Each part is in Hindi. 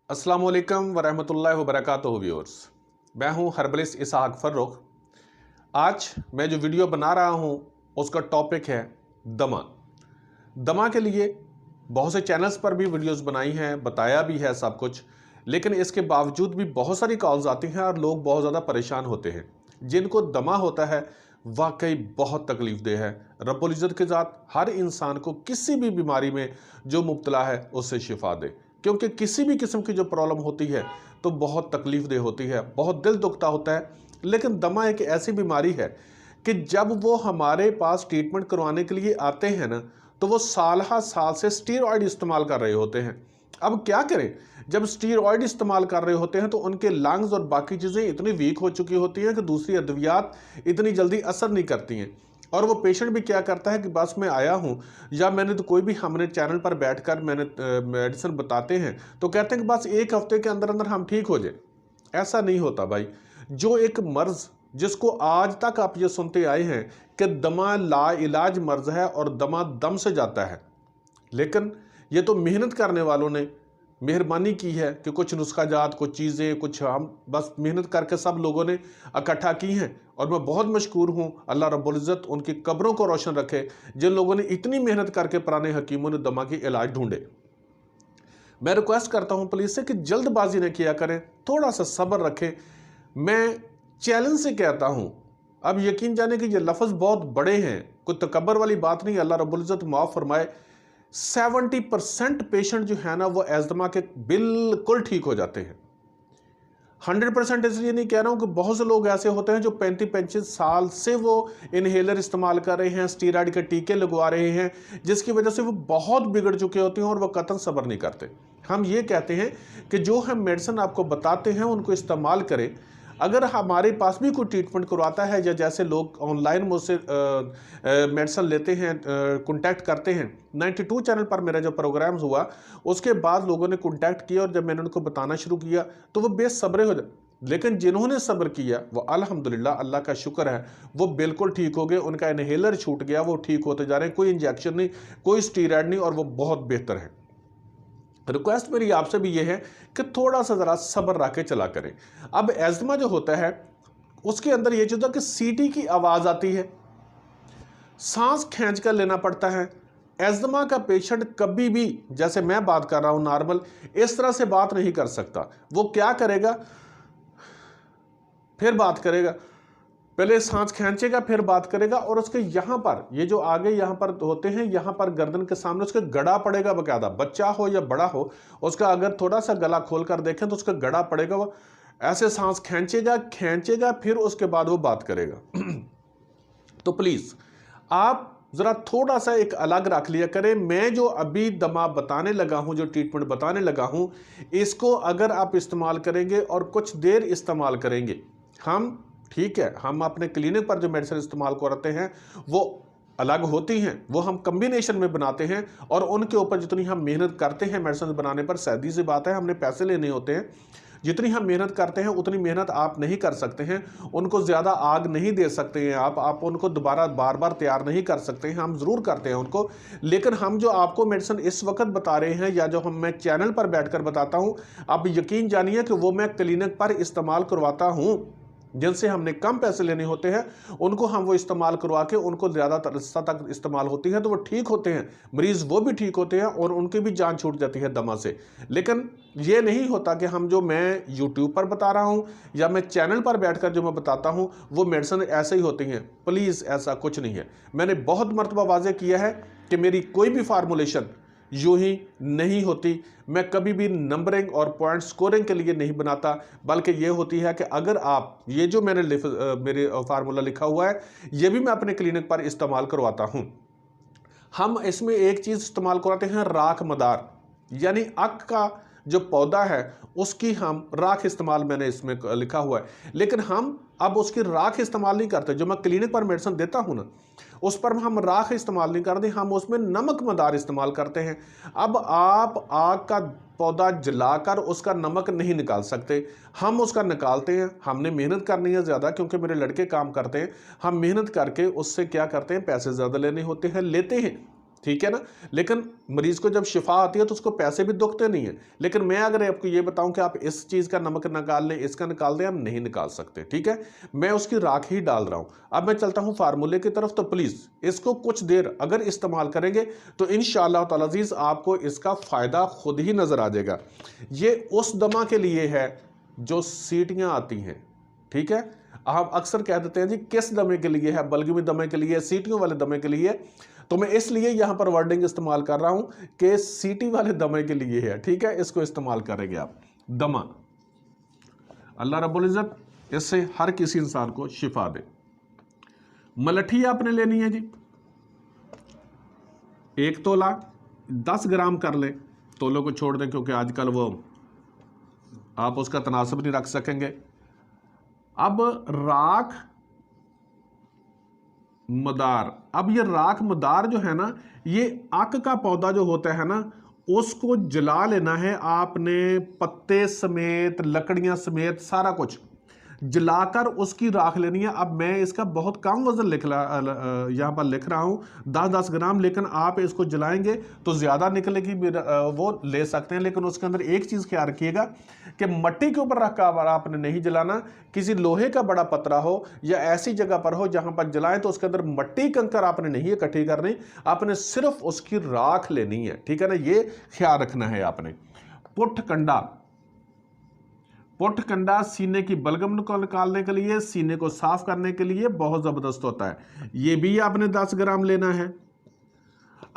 अस्सलाम वालेकुम वरहमतुल्लाहि वबरकातुहू व्यूअर्स। मैं हूं हर्बलिस्ट इसहाक फर्रुख। आज मैं जो वीडियो बना रहा हूं उसका टॉपिक है दमा। दमा के लिए बहुत से चैनल्स पर भी वीडियोस बनाई हैं, बताया भी है सब कुछ, लेकिन इसके बावजूद भी बहुत सारी कॉल्स आती हैं और लोग बहुत ज़्यादा परेशान होते हैं। जिनको दमा होता है वाकई बहुत तकलीफ़देह है। रब्बुल इज़्ज़त के ज़ात हर इंसान को किसी भी बीमारी में जो मुब्तला है उससे शिफा दे, क्योंकि किसी भी किस्म की जो प्रॉब्लम होती है तो बहुत तकलीफ़देह होती है, बहुत दिल दुखता होता है। लेकिन दमा एक ऐसी बीमारी है कि जब वो हमारे पास ट्रीटमेंट करवाने के लिए आते हैं ना, तो वो साल हा साल से स्टीरॉयड इस्तेमाल कर रहे होते हैं। अब क्या करें, जब स्टीरॉयड इस्तेमाल कर रहे होते हैं तो उनके लंग्स और बाकी चीज़ें इतनी वीक हो चुकी होती हैं कि दूसरी अद्वियात इतनी जल्दी असर नहीं करती हैं। और वो पेशेंट भी क्या करता है कि बस मैं आया हूँ, या मैंने तो कोई भी हमने चैनल पर बैठकर मैंने मेडिसिन बताते हैं तो कहते हैं कि बस एक हफ्ते के अंदर अंदर हम ठीक हो जाए। ऐसा नहीं होता भाई। जो एक मर्ज़ जिसको आज तक आप ये सुनते आए हैं कि दमा ला इलाज मर्ज़ है और दमा दम से जाता है, लेकिन ये तो मेहनत करने वालों ने मेहरबानी की है कि कुछ नुस्खा जात, कुछ चीज़ें, कुछ हम बस मेहनत करके सब लोगों ने इकट्ठा की हैं। और मैं बहुत मशकूर हूँ, अल्लाह रब्बुल इज़्ज़त उनकी कब्रों को रोशन रखे जिन लोगों ने इतनी मेहनत करके पुराने हकीमों ने दमा की इलाज ढूंढे। मैं रिक्वेस्ट करता हूँ पुलिस से कि जल्दबाजी न किया करें, थोड़ा सा सब्र रखें। मैं चैलेंज से कहता हूँ, अब यकीन जाने कि ये लफ्ज़ बहुत बड़े हैं, कोई तकब्बर वाली बात नहीं, अल्लाह रब्बुल इज़्ज़त माफ़ फरमाए। 70% पेशेंट जो है ना वो एज़मा के बिल्कुल ठीक हो जाते हैं। 100% इसलिए नहीं कह रहा हूँ कि बहुत से लोग ऐसे होते हैं जो 35-35 साल से वो इनहेलर इस्तेमाल कर रहे हैं, स्टीरॉयड के टीके लगवा रहे हैं, जिसकी वजह से वो बहुत बिगड़ चुके होते हैं और वो कतई सब्र नहीं करते। हम ये कहते हैं कि जो हम मेडिसिन आपको बताते हैं उनको इस्तेमाल करें। अगर हमारे पास भी कोई ट्रीटमेंट करवाता है या जैसे लोग ऑनलाइन मुझसे मेडिसिन लेते हैं, कॉन्टैक्ट करते हैं, 92 चैनल पर मेरा जो प्रोग्राम्स हुआ उसके बाद लोगों ने कॉन्टैक्ट किया और जब मैंने उनको बताना शुरू किया तो वो बेसब्रे हो जाए। लेकिन जिन्होंने सब्र किया वो अल्हम्दुलिल्लाह, अल्लाह का शुक्र है, वो बिल्कुल ठीक हो गए। उनका इनहेलर छूट गया, वो ठीक होते जा रहे हैं, कोई इंजेक्शन नहीं, कोई स्टीरॉयड नहीं, और वो बहुत बेहतर है। रिक्वेस्ट मेरी आपसे भी ये है कि थोड़ा सा ज़रा सब्र रख के चला करें। अब एज़मा जो होता है उसके अंदर ये चीज़ होता है कि सीटी की आवाज़ आती है, सांस खींच कर लेना पड़ता है। एज़मा का पेशेंट कभी भी, जैसे मैं बात कर रहा हूँ नॉर्मल, इस तरह से बात नहीं कर सकता। वो क्या करेगा, फिर बात करेगा, पहले सांस खींचेगा फिर बात करेगा, और उसके यहाँ पर ये जो आगे यहाँ पर होते हैं, यहाँ पर गर्दन के सामने उसके गड़ा पड़ेगा बकायदा। बच्चा हो या बड़ा हो, उसका अगर थोड़ा सा गला खोल कर देखें तो उसका गड़ा पड़ेगा। वो ऐसे सांस खींचेगा खींचेगा फिर उसके बाद वो बात करेगा। तो प्लीज़ आप ज़रा थोड़ा सा एक अलग रख लिया करें। मैं जो अभी दमा बताने लगा हूँ, जो ट्रीटमेंट बताने लगा हूँ, इसको अगर आप इस्तेमाल करेंगे और कुछ देर इस्तेमाल करेंगे, हम ठीक है, हम अपने क्लिनिक पर जो मेडिसिन इस्तेमाल कराते हैं वो अलग होती हैं, वो हम कम्बिनेशन में बनाते हैं, और उनके ऊपर जितनी हम मेहनत करते हैं मेडिसिन बनाने पर, सीधी सी बात है, हमने पैसे लेने होते हैं। जितनी हम मेहनत करते हैं उतनी मेहनत आप नहीं कर सकते हैं, उनको ज़्यादा आग नहीं दे सकते हैं आप उनको दोबारा बार बार तैयार नहीं कर सकते हैं। हम ज़रूर करते हैं उनको, लेकिन हम जो आपको मेडिसिन इस वक्त बता रहे हैं या जो मैं चैनल पर बैठकर बताता हूँ, आप यकीन जानिए कि वो मैं क्लिनिक पर इस्तेमाल करवाता हूँ। जिनसे हमने कम पैसे लेने होते हैं उनको हम वो इस्तेमाल करवा के उनको ज़्यादा अरसा तक इस्तेमाल होती है तो वो ठीक होते हैं, मरीज़ वो भी ठीक होते हैं और उनकी भी जान छूट जाती है दमा से। लेकिन ये नहीं होता कि हम जो मैं यूट्यूब पर बता रहा हूँ या मैं चैनल पर बैठकर जो मैं बताता हूँ वो मेडिसिन ऐसे ही होती हैं। प्लीज़ ऐसा कुछ नहीं है। मैंने बहुत मरतबा वाज़ेह किया है कि मेरी कोई भी फार्मूलेशन यूं ही नहीं होती। मैं कभी भी नंबरिंग और पॉइंट स्कोरिंग के लिए नहीं बनाता, बल्कि ये होती है कि अगर आप ये जो मैंने मेरे फार्मूला लिखा हुआ है ये भी मैं अपने क्लिनिक पर इस्तेमाल करवाता हूँ। हम इसमें एक चीज़ इस्तेमाल करवाते हैं, राख मदार, यानी अक का जो पौधा है उसकी हम राख इस्तेमाल मैंने इसमें लिखा हुआ है। लेकिन हम अब उसकी राख इस्तेमाल नहीं करते। जो मैं क्लिनिक पर मेडिसिन देता हूँ ना उस पर हम राख इस्तेमाल नहीं करते, हम उसमें नमक मदार इस्तेमाल करते हैं। अब आप आग का पौधा जलाकर उसका नमक नहीं निकाल सकते, हम उसका निकालते हैं। हमने मेहनत करनी है ज़्यादा, क्योंकि मेरे लड़के काम करते हैं, हम मेहनत करके उससे क्या करते हैं, पैसे ज़्यादा लेने होते हैं, लेते हैं, ठीक है ना। लेकिन मरीज को जब शिफा आती है तो उसको पैसे भी दुखते नहीं है। लेकिन मैं अगर आपको ये बताऊं कि आप इस चीज़ का नमक निकाल लें, इसका निकाल दें, हम नहीं निकाल सकते, ठीक है। मैं उसकी राख ही डाल रहा हूं। अब मैं चलता हूं फार्मूले की तरफ। तो प्लीज़ इसको कुछ देर अगर इस्तेमाल करेंगे तो इंशाअल्लाह ताला अज़ीज़ आपको इसका फ़ायदा खुद ही नज़र आ जाएगा। ये उस दमा के लिए है जो सीटियाँ आती हैं, ठीक है। हम अक्सर कह देते हैं जी किस दमे के लिए है, बलगमी दमे के लिए, सीटियों वाले दमे के लिए। तो मैं इसलिए यहां पर वर्डिंग इस्तेमाल कर रहा हूं कि सीटी वाले दमे के लिए है, ठीक है। इसको इस्तेमाल करेंगे आप। दमा, अल्लाह रब्बुल इज़्ज़त इससे हर किसी इंसान को शिफा दे। मलठी आपने लेनी है जी 1 तोला, 10 ग्राम कर ले, तोलों को छोड़ दें क्योंकि आजकल वो आप उसका तनासब नहीं रख सकेंगे। अब राख मदार, अब ये राख मदार जो है ना, ये आक का पौधा जो होता है ना, उसको जला लेना है आपने, पत्ते समेत, लकड़ियां समेत, सारा कुछ जलाकर उसकी राख लेनी है। अब मैं इसका बहुत कम वजन यहाँ पर लिख रहा हूँ 10-10 ग्राम, लेकिन आप इसको जलाएंगे तो ज़्यादा निकलेगी, वो ले सकते हैं। लेकिन उसके अंदर एक चीज़ ख्याल रखिएगा कि मिट्टी के ऊपर रख कर आपने नहीं जलाना। किसी लोहे का बड़ा पतरा हो या ऐसी जगह पर हो जहाँ पर जलाएं तो उसके अंदर मिट्टी कंकर आपने नहीं इकट्ठी करनी, आपने सिर्फ उसकी राख लेनी है, ठीक है ना। ये ख्याल रखना है आपने। पुठ कंडा, पुठ कंडा सीने की बलगम को निकालने के लिए, सीने को साफ करने के लिए बहुत ज़बरदस्त होता है। ये भी आपने 10 ग्राम लेना है।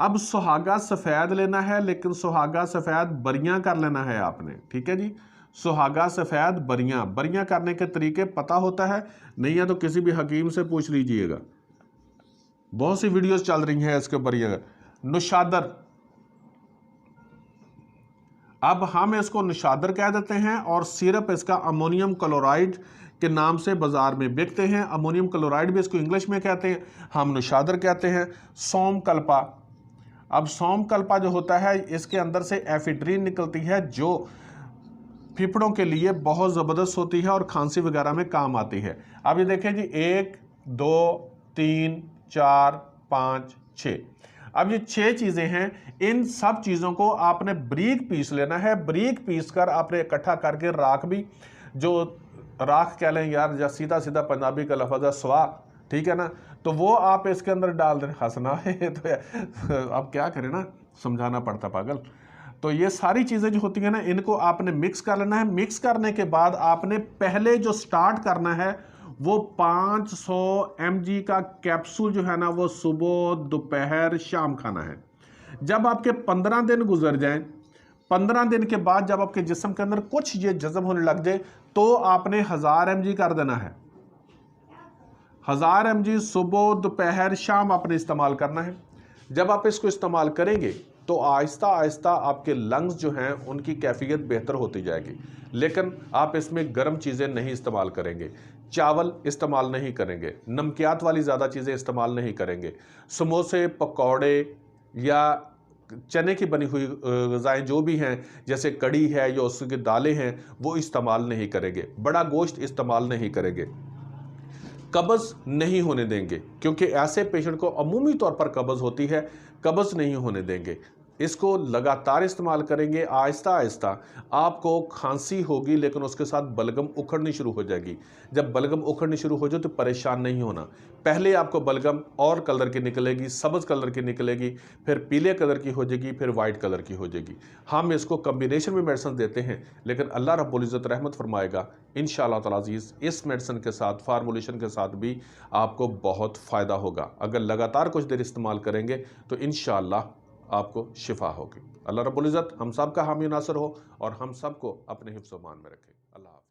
अब सुहागा सफ़ेद लेना है, लेकिन सुहागा सफ़ेद बरियां कर लेना है आपने, ठीक है जी। सुहागा सफ़ेद बरियां, बरियां करने के तरीके पता होता है, नहीं है तो किसी भी हकीम से पूछ लीजिएगा, बहुत सी वीडियोस चल रही हैं इसके बरियां। नुशादर, अब हम इसको निशादर कह देते हैं और सिरप इसका अमोनियम क्लोराइड के नाम से बाजार में बिकते हैं। अमोनियम क्लोराइड भी इसको इंग्लिश में कहते हैं, हम निशादर कहते हैं। सोम कल्पा, अब सोम कल्पा जो होता है इसके अंदर से एफिड्रीन निकलती है जो फेफड़ों के लिए बहुत ज़बरदस्त होती है और खांसी वगैरह में काम आती है। अब ये देखें जी 1 2 3 4 5 6, अब ये 6 चीज़ें हैं। इन सब चीज़ों को आपने बारीक पीस लेना है। बारीक पीस कर आपने इकट्ठा करके राख भी, जो राख कह लें यार, या सीधा सीधा पंजाबी का लफ्ज़ है स्वा, ठीक है ना, तो वो आप इसके अंदर डाल दें। हंसना है तो अब क्या करें ना, समझाना पड़ता पागल। तो ये सारी चीज़ें जो होती हैं ना, इनको आपने मिक्स कर लेना है। मिक्स करने के बाद आपने पहले जो स्टार्ट करना है वो 500 mg का कैप्सूल जो है ना, वो सुबह दोपहर शाम खाना है। जब आपके 15 दिन गुजर जाएं, 15 दिन के बाद जब आपके जिस्म के अंदर कुछ ये जज़ब होने लग जाए तो आपने 1000 mg कर देना है। 1000 mg सुबह दोपहर शाम आपने इस्तेमाल करना है। जब आप इसको इस्तेमाल करेंगे तो आहिस्ता आहिस्ता आपके लंग्स जो हैं उनकी कैफियत बेहतर होती जाएगी। लेकिन आप इसमें गर्म चीज़ें नहीं इस्तेमाल करेंगे, चावल इस्तेमाल नहीं करेंगे, नमकियात वाली ज़्यादा चीज़ें इस्तेमाल नहीं करेंगे, समोसे पकौड़े या चने की बनी हुई ग़िज़ाएँ जो भी हैं, जैसे कड़ी है या उसकी दालें हैं, वो इस्तेमाल नहीं करेंगे, बड़ा गोश्त इस्तेमाल नहीं करेंगे, कब्ज़ नहीं होने देंगे, क्योंकि ऐसे पेशेंट को अमूमी तौर पर कब्ज़ होती है, कब्ज़ नहीं होने देंगे। इसको लगातार इस्तेमाल करेंगे, आहिस्ता आहिस्ता आपको खांसी होगी लेकिन उसके साथ बलगम उखड़नी शुरू हो जाएगी। जब बलगम उखड़नी शुरू हो जाए तो परेशान नहीं होना। पहले आपको बलगम और कलर की निकलेगी, सब्ज़ कलर की निकलेगी, फिर पीले कलर की हो जाएगी, फिर वाइट कलर की हो जाएगी। हम इसको कम्बिनेशन में मेडिसिन देते हैं, लेकिन अल्लाह रब्बुल इज़्ज़त रहमत फरमाएगा इंशाअल्लाह ताला अज़ीज़, इस मेडिसिन के साथ, फार्मूलेशन के साथ भी आपको बहुत फ़ायदा होगा। अगर लगातार कुछ देर इस्तेमाल करेंगे तो इंशाअल्लाह आपको शिफा होगी। अल्लाह रब्बुल इज़्ज़त हम सब का हामी नासर हो और हम सब को अपने हिफ्ज़-ओ-मान में रखे। अल्लाह हाफ़िज़।